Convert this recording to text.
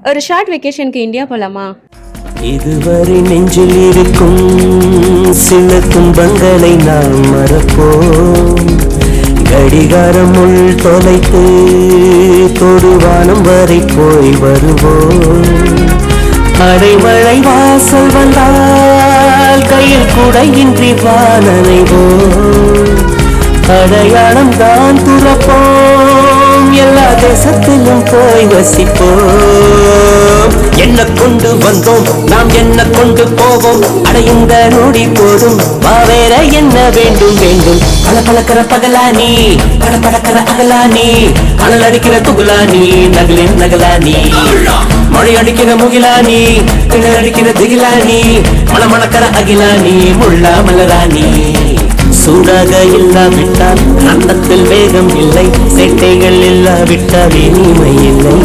ஒரு short வெக்கேஷனுக்கு India போலாமா? இதுவரை நெஞ்சில் இருக்கும் சில துன்பங்களை நாம் மறப்போம். கடிகாரம் உள் தொலைத்து தொடுவானம் வரை போய் வருவோம். அடைமழை வாசல் வந்தால் கையில் குடையின்றி வானனைவோம். அடையாளம் தான் துறப்போம், எல்லா தேசத்திலும் போய் வசிப்போம். என்ன கொண்டு வந்தோம் நாம் என்ன கொண்டு போவோம், அடையுந்த நொடி போதும் வேற என்ன வேண்டும் வேண்டும். பல பழக்கிற பகலானி பட படக்கிற அகலானி, அனல் அடிக்கிற துகுலானி நகலின் நகலானி, மழை அடிக்கிற முகிலானி கிணறு அடிக்கிற திகிலானி, மணமணக்கிற அகிலானி முள்ளா மலராணி. சூடாக இல்லாவிட்டால் அந்தத்தில் வேகம் இல்லை, சேட்டைகள் இல்லாவிட்டால் இனிமை இல்லை.